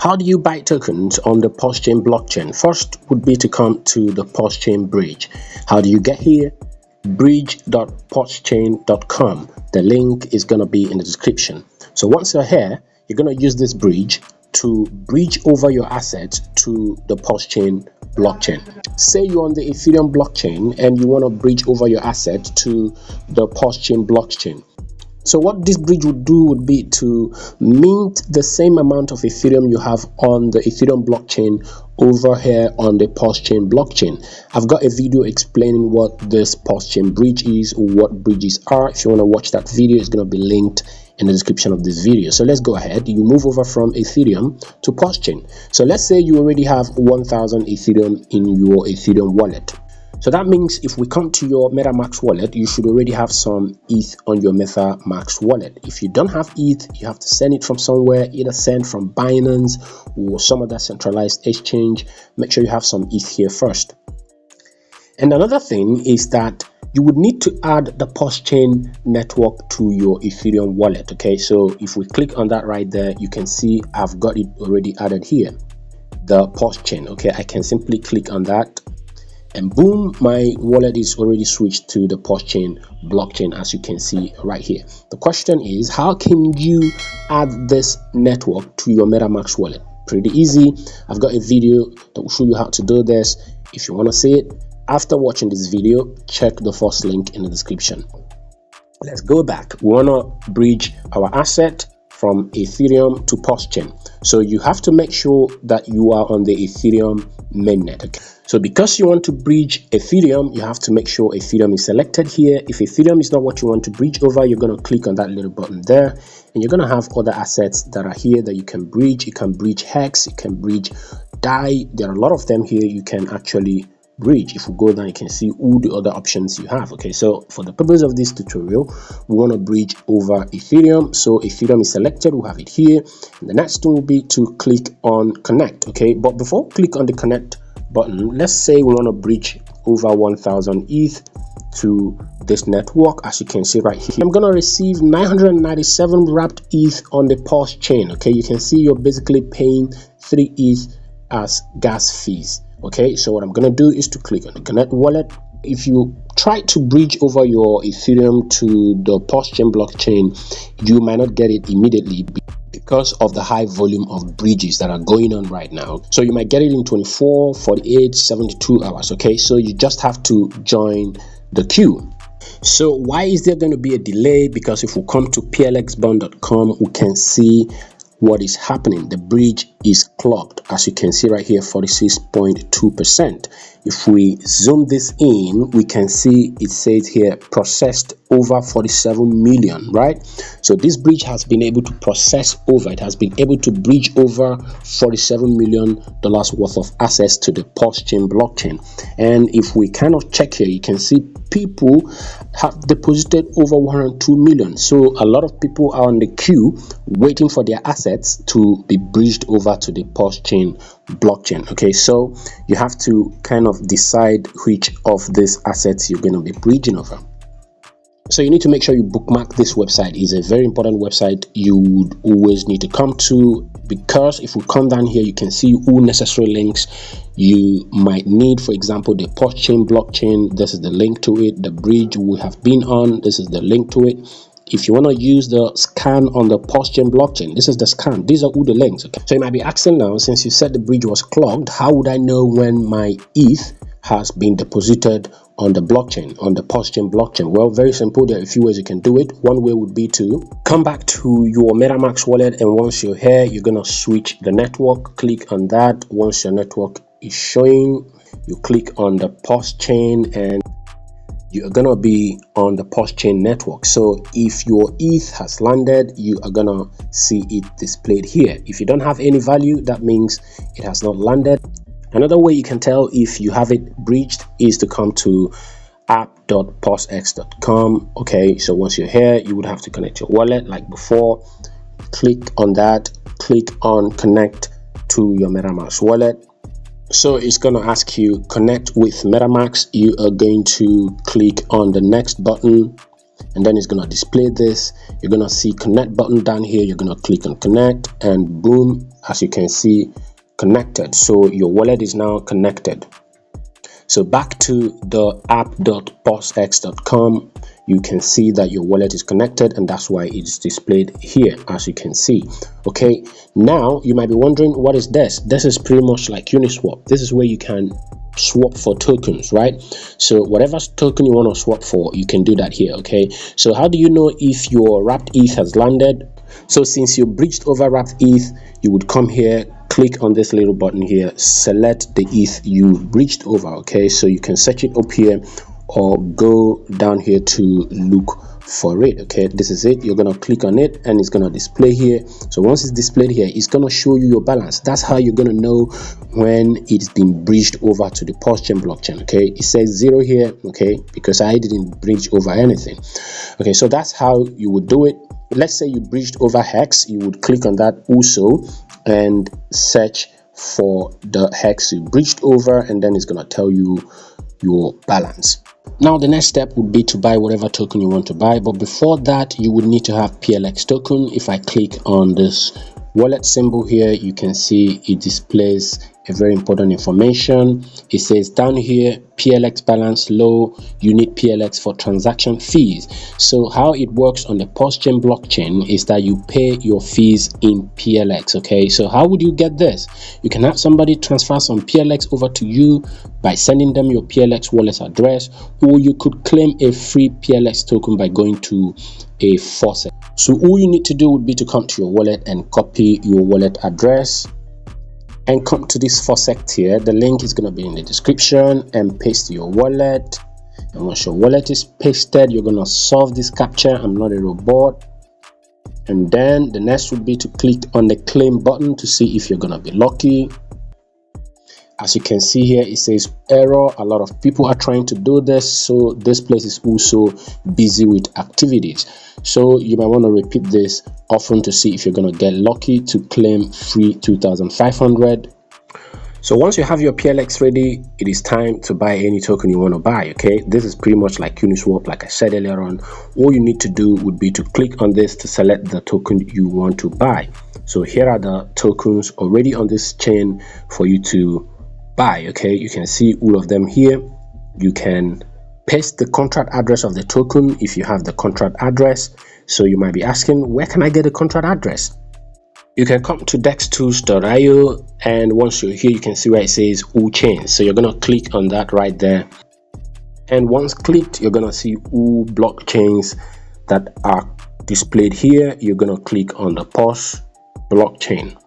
How do you buy tokens on the PulseChain blockchain? First would be to come to the PulseChain bridge. How do you get here? bridge.pulsechain.com. The link is going to be in the description. So once you're here, you're going to use this bridge to bridge over your assets to the PulseChain blockchain. Say you're on the Ethereum blockchain and you want to bridge over your assets to the PulseChain blockchain. So what this bridge would do would be to mint the same amount of Ethereum you have on the Ethereum blockchain over here on the PulseChain blockchain. I've got a video explaining what this PulseChain bridge is, what bridges are. If you want to watch that video, it's going to be linked in the description of this video. So let's go ahead. You move over from Ethereum to PulseChain. So let's say you already have 1000 Ethereum in your Ethereum wallet. So that means if we come to your MetaMask wallet, you should already have some ETH on your MetaMask wallet. If you don't have ETH, you have to send it from somewhere, either send from Binance or some other centralized exchange. Make sure you have some ETH here first. And another thing is that you would need to add the PulseChain network to your Ethereum wallet. Okay, so if we click on that right there, you can see I've got it already added here, the PulseChain. Okay, I can simply click on that. And boom, my wallet is already switched to the PulseChain blockchain, as you can see right here. The question is, how can you add this network to your MetaMask wallet? Pretty easy. I've got a video that will show you how to do this. If you want to see it after watching this video, check the first link in the description. Let's go back. We want to bridge our asset from Ethereum to PulseChain. So you have to make sure that you are on the Ethereum mainnet. Okay? So because you want to bridge Ethereum, you have to make sure Ethereum is selected here. If Ethereum is not what you want to bridge over, you're going to click on that little button there, and you're going to have other assets that are here that you can bridge. You can bridge Hex, you can bridge DAI. There are a lot of them here you can actually bridge. If we go down, you can see all the other options you have. Okay, so for the purpose of this tutorial, we want to bridge over Ethereum. So Ethereum is selected, we'll have it here. And the next thing will be to click on connect. Okay, but before we click on the connect button, let's say we want to bridge over 1000 ETH to this network. As you can see right here, I'm gonna receive 997 wrapped ETH on the PulseChain. Okay, you can see you're basically paying 3 ETH as gas fees. Okay, so what I'm gonna do is to click on the connect wallet. If you try to bridge over your Ethereum to the PulseChain blockchain, you might not get it immediately because of the high volume of bridges that are going on right now. So you might get it in 24, 48, 72 hours. Okay, so you just have to join the queue. So why is there going to be a delay? Because if we come to plxbond.com, we can see what is happening. The bridge is clogged, as you can see right here, 46.2%. If we zoom this in, we can see it says here processed over 47 million, right? So this bridge has been able to process over, it has been able to bridge over $47 million worth of assets to the PulseChain blockchain. And if we kind of check here, you can see people have deposited over 102 million. So a lot of people are on the queue waiting for their assets to be bridged over to the PulseChain blockchain. Okay, so you have to kind of decide which of these assets you're going to be bridging over. So you need to make sure you bookmark this website. It's a very important website you would always need to come to, because if we come down here, you can see all necessary links you might need. For example, the PulseChain blockchain, this is the link to it. The bridge we have been on, this is the link to it. If you want to use the scan on the PulseChain blockchain, this is the scan. These are all the links. Okay, so you might be asking now, since you said the bridge was clogged, how would I know when my ETH has been deposited on the blockchain, on the PulseChain blockchain? Well, very simple. There are a few ways you can do it. One way would be to come back to your MetaMask wallet, and once you're here, you're gonna switch the network. Click on that. Once your network is showing, you click on the PulseChain and you are gonna be on the PulseChain network. So if your ETH has landed, you are gonna see it displayed here. If you don't have any value, that means it has not landed. Another way you can tell if you have it breached is to come to app.pulsex.com. Okay, so once you're here, you would have to connect your wallet like before. Click on that, click on connect to your MetaMask wallet. So it's going to ask you connect with MetaMask. You are going to click on the next button. and then it's going to display this. You're going to see connect button down here. You're going to click on connect, and boom, as you can see, connected. So your wallet is now connected. So back to the app.pulsex.com, you can see that your wallet is connected, and that's why it's displayed here, as you can see. Okay, now you might be wondering, what is this? This is pretty much like Uniswap. This is where you can swap for tokens, right? So whatever token you want to swap for, you can do that here. Okay, so how do you know if your wrapped ETH has landed? So since you breached over wrapped ETH, you would come here, click on this little button here, select the ETH you breached over. Okay, so you can search it up here or go down here to look for it. Okay, this is it. You're gonna click on it and it's gonna display here. So once it's displayed here, it's gonna show you your balance. That's how you're gonna know when it's been breached over to the PulseChain blockchain. Okay, it says 0 here, okay, because I didn't breach over anything. Okay, so that's how you would do it. Let's say you breached over hex, you would click on that also and search for the hex you breached over, and then it's gonna tell you your balance. Now the next step would be to buy whatever token you want to buy, but before that you would need to have PLX token. If I click on this wallet symbol here, you can see it displays a very important information. It says down here, PLX balance low, you need PLX for transaction fees. So how it works on the PulseChain blockchain is that you pay your fees in PLX. Okay, so how would you get this? You can have somebody transfer some PLX over to you by sending them your PLX wallet address, or you could claim a free PLX token by going to a faucet. So all you need to do would be to come to your wallet and copy your wallet address and come to this faucet here. The link is going to be in the description, and paste your wallet. And once your wallet is pasted, you're going to solve this captcha. I'm not a robot. And then the next would be to click on the claim button to see if you're going to be lucky. As you can see here, it says error. A lot of people are trying to do this, so this place is also busy with activities. So you might want to repeat this often to see if you're going to get lucky to claim free 2,500. So once you have your PLX ready, it is time to buy any token you want to buy. Okay, this is pretty much like Uniswap. Like I said earlier on, all you need to do would be to click on this to select the token you want to buy. So here are the tokens already on this chain for you to buy. Okay, you can see all of them here. You can paste the contract address of the token if you have the contract address. So you might be asking, where can I get a contract address? You can come to dextools.io, and once you're here, you can see where it says all chains. So you're going to click on that right there, and once clicked, you're going to see all blockchains that are displayed here. You're going to click on the Pulse blockchain,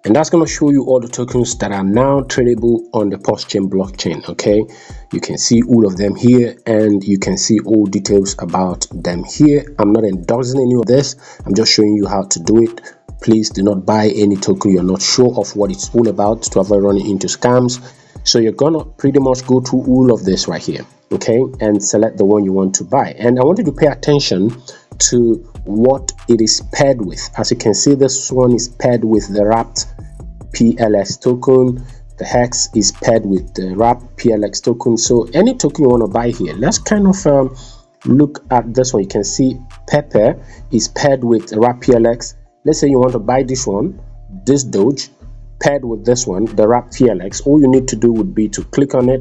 and that's going to show you all the tokens that are now tradable on the PulseChain blockchain. Okay, you can see all of them here, and you can see all details about them here. I'm not endorsing any of this, I'm just showing you how to do it. Please do not buy any token you're not sure of what it's all about to avoid running into scams. So you're gonna pretty much go through all of this right here, okay, and select the one you want to buy. And I want you to pay attention to what it is paired with. As you can see, this one is paired with the wrapped PLS token. The hex is paired with the wrapped PLX token. So any token you want to buy here, let's kind of look at this one. You can see Pepper is paired with wrapped PLX. Let's say you want to buy this one, this Doge, paired with this one, the wrapped PLX. All you need to do would be to click on it.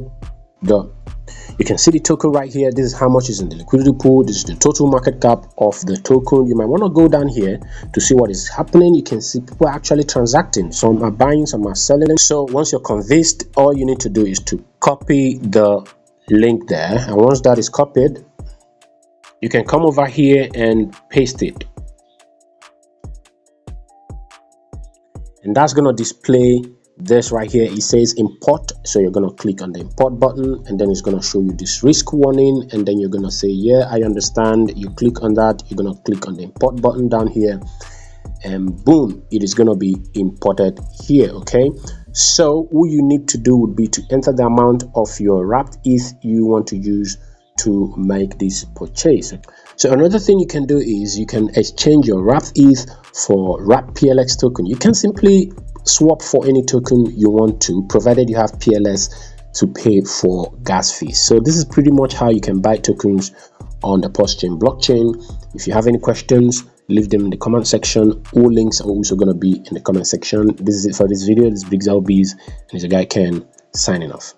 You can see the token right here. This is how much is in the liquidity pool. This is the total market cap of the token. You might want to go down here to see what is happening. You can see people are actually transacting. Some are buying, some are selling. So once you're convinced, all you need to do is to copy the link there. And once that is copied, you can come over here and paste it. And that's going to display this right here. It says import, so you're going to click on the import button, and then it's going to show you this risk warning, and then you're going to say, yeah, I understand. You click on that, you're going to click on the import button down here, and boom, it is going to be imported here. Okay, so all you need to do would be to enter the amount of your wrapped ETH you want to use to make this purchase. So another thing you can do is you can exchange your wrapped ETH for wrapped PLX token. You can simply swap for any token you want to, provided you have PLS to pay for gas fees. So this is pretty much how you can buy tokens on the PulseChain blockchain. If you have any questions, leave them in the comment section. All links are also going to be in the comment section. This is it for this video. This is Big Zalbees, and it's your guy Ken signing off.